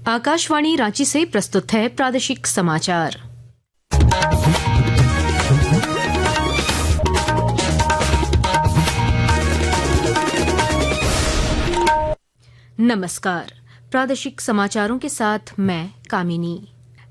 आकाशवाणी रांची से प्रस्तुत है प्रादेशिक समाचार। नमस्कार, प्रादेशिक समाचारों के साथ मैं कामिनी।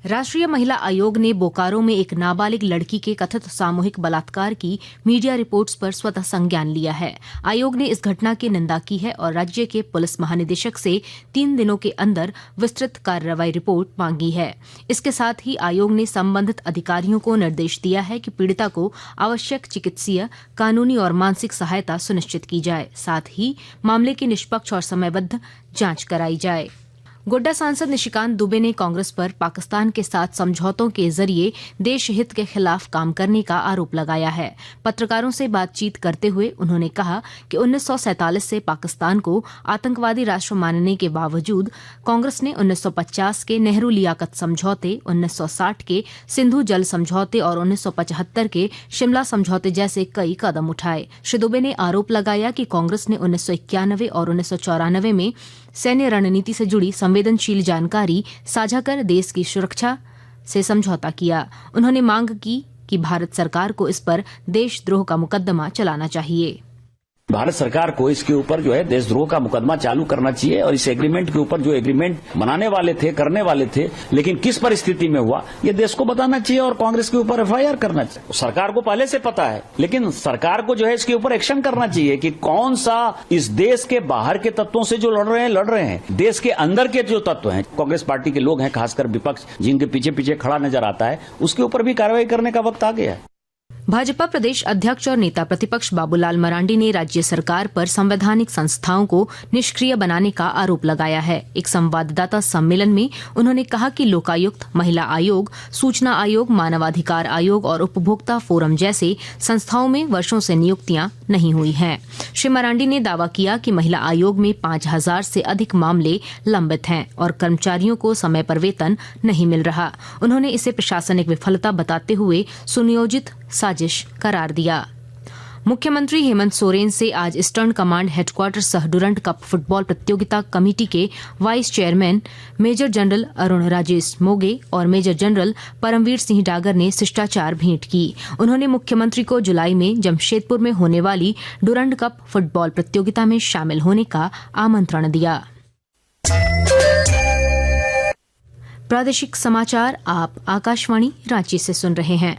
राष्ट्रीय महिला आयोग ने बोकारो में एक नाबालिग लड़की के कथित सामूहिक बलात्कार की मीडिया रिपोर्ट्स पर स्वतः संज्ञान लिया है। आयोग ने इस घटना की निंदा की है और राज्य के पुलिस महानिदेशक से 3 दिनों के अंदर विस्तृत कार्रवाई रिपोर्ट मांगी है। इसके साथ ही आयोग ने संबंधित अधिकारियों को निर्देश दिया है कि पीड़िता को आवश्यक चिकित्सीय, कानूनी और मानसिक सहायता सुनिश्चित की जाए। साथ ही मामले की निष्पक्ष और समयबद्ध जांच कराई जाए। गोड्डा सांसद निशिकांत दुबे ने कांग्रेस पर पाकिस्तान के साथ समझौतों के जरिए देश हित के खिलाफ काम करने का आरोप लगाया है। पत्रकारों से बातचीत करते हुए उन्होंने कहा कि 1947 से पाकिस्तान को आतंकवादी राष्ट्र मानने के बावजूद कांग्रेस ने 1950 के नेहरू लियाकत समझौते, 1960 के सिंधु जल समझौते और 1975 के शिमला समझौते जैसे कई कदम उठाए। श्री दुबे ने आरोप लगाया कि कांग्रेस ने 1991 और 1994 में सैन्य रणनीति से जुड़ी संवेदनशील जानकारी साझा कर देश की सुरक्षा से समझौता किया। उन्होंने मांग की कि भारत सरकार को इस पर देशद्रोह का मुकदमा चलाना चाहिए। भारत सरकार को इसके ऊपर जो है देशद्रोह का मुकदमा चालू करना चाहिए और इस एग्रीमेंट के ऊपर जो एग्रीमेंट बनाने वाले थे, करने वाले थे, लेकिन किस परिस्थिति में हुआ ये देश को बताना चाहिए और कांग्रेस के ऊपर एफआईआर करना चाहिए। सरकार को पहले से पता है, लेकिन सरकार को जो है इसके ऊपर एक्शन करना चाहिए कि कौन सा इस देश के बाहर के तत्वों से जो लड़ रहे हैं, देश के अंदर के जो तत्व हैं, कांग्रेस पार्टी के लोग हैं, खासकर विपक्ष जिनके पीछे पीछे खड़ा नजर आता है, उसके ऊपर भी कार्रवाई करने का वक्त आ गया है। भाजपा प्रदेश अध्यक्ष और नेता प्रतिपक्ष बाबूलाल मरांडी ने राज्य सरकार पर संवैधानिक संस्थाओं को निष्क्रिय बनाने का आरोप लगाया है। एक संवाददाता सम्मेलन में उन्होंने कहा कि लोकायुक्त, महिला आयोग, सूचना आयोग, मानवाधिकार आयोग और उपभोक्ता फोरम जैसे संस्थाओं में वर्षों से नियुक्तियां नहीं हुई हैं। श्री मरांडी ने दावा किया कि महिला आयोग में 5000 से अधिक मामले लंबित हैं और कर्मचारियों को समय पर वेतन नहीं मिल रहा। उन्होंने इसे प्रशासनिक विफलता बताते हुए सुनियोजित साजिश करार दिया। मुख्यमंत्री हेमंत सोरेन से आज ईस्टर्न कमांड हेडक्वार्टर सह डुरंड कप फुटबॉल प्रतियोगिता कमेटी के vice chairman major general Arun Rajesh Moge और मेजर जनरल परमवीर सिंह डागर ने शिष्टाचार भेंट की। उन्होंने मुख्यमंत्री को जुलाई में जमशेदपुर में होने वाली डुरंड कप फुटबॉल प्रतियोगिता में शामिल होने का आमंत्रण दिया। प्रादेशिक समाचार आप आकाशवाणी रांची से सुन रहे हैं।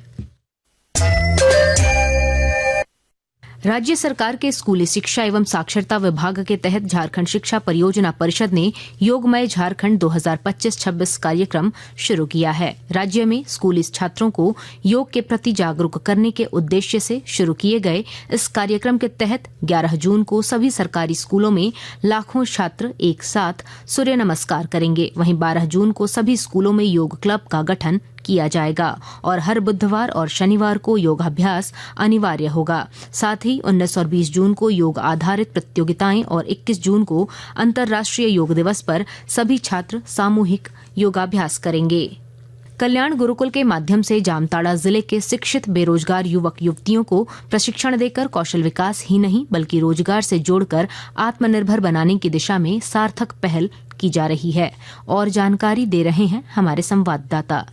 राज्य सरकार के स्कूली शिक्षा एवं साक्षरता विभाग के तहत झारखंड शिक्षा परियोजना परिषद ने योगमय झारखंड 2025-26 कार्यक्रम शुरू किया है। राज्य में स्कूली छात्रों को योग के प्रति जागरूक करने के उद्देश्य से शुरू किए गए इस कार्यक्रम के तहत 11 जून को सभी सरकारी स्कूलों में लाखों छात्र एक साथ सूर्य नमस्कार करेंगे। वहीं 12 जून को सभी स्कूलों में योग क्लब का गठन किया जाएगा और हर बुधवार और शनिवार को योगाभ्यास अनिवार्य होगा। साथ ही 19 और 20 जून को योग आधारित प्रतियोगिताएं और 21 जून को अंतर्राष्ट्रीय योग दिवस पर सभी छात्र सामूहिक योगाभ्यास करेंगे। कल्याण गुरुकुल के माध्यम से जामताड़ा जिले के शिक्षित बेरोजगार युवक युवतियों को प्रशिक्षण देकर कौशल विकास ही नहीं बल्कि रोजगार से जोड़कर आत्मनिर्भर बनाने की दिशा में सार्थक पहल की जा रही है। और जानकारी दे रहे हैं हमारे संवाददाता।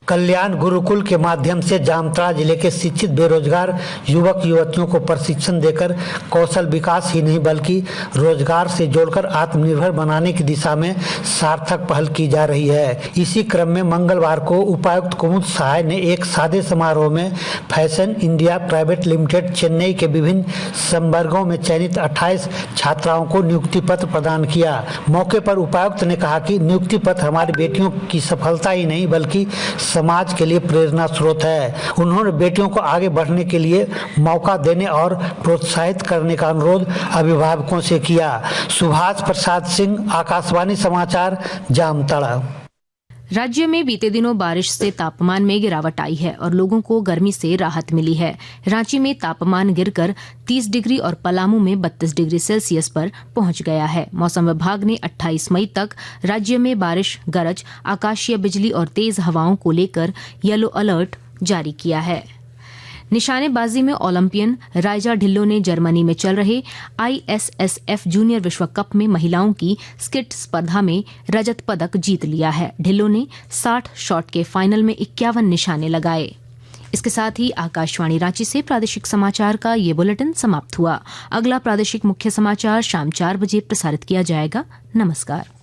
कल्याण गुरुकुल के माध्यम से जामताड़ा जिले के शिक्षित बेरोजगार युवक युवतियों को प्रशिक्षण देकर कौशल विकास ही नहीं बल्कि रोजगार से जोड़कर आत्मनिर्भर बनाने की दिशा में सार्थक पहल की जा रही है। इसी क्रम में मंगलवार को उपायुक्त कुमुद सहाय ने एक सादे समारोह में fashion India private limited Chennai के विभिन्न संवर्गों में चयनित 28 छात्राओं को नियुक्ति पत्र प्रदान किया। मौके पर उपायुक्त ने कहा कि नियुक्ति पत्र हमारी बेटियों की सफलता ही नहीं बल्कि समाज के लिए प्रेरणा स्रोत है। उन्होंने बेटियों को आगे बढ़ने के लिए मौका देने और प्रोत्साहित करने का अनुरोध अभिभावकों से किया। सुभाष प्रसाद सिंह, आकाशवाणी समाचार, जामताड़ा। राज्य में बीते दिनों बारिश से तापमान में गिरावट आई है और लोगों को गर्मी से राहत मिली है। रांची में तापमान गिरकर 30 डिग्री और पलामू में 32 डिग्री सेल्सियस पर पहुंच गया है। मौसम विभाग ने 28 मई तक राज्य में बारिश, गरज, आकाशीय बिजली और तेज हवाओं को लेकर येलो अलर्ट जारी किया है। निशानेबाजी में ओलंपियन राइजा ढिल्लो ने जर्मनी में चल रहे ISSF जूनियर विश्व कप में महिलाओं की स्किट स्पर्धा में रजत पदक जीत लिया है। ढिल्लो ने 60 शॉट के फाइनल में 51 निशाने लगाए। इसके साथ ही आकाशवाणी रांची से प्रादेशिक समाचार का ये बुलेटिन समाप्त हुआ। अगला प्रादेशिक मुख्य समाचार शाम 4 बजे प्रसारित किया जाएगा। नमस्कार।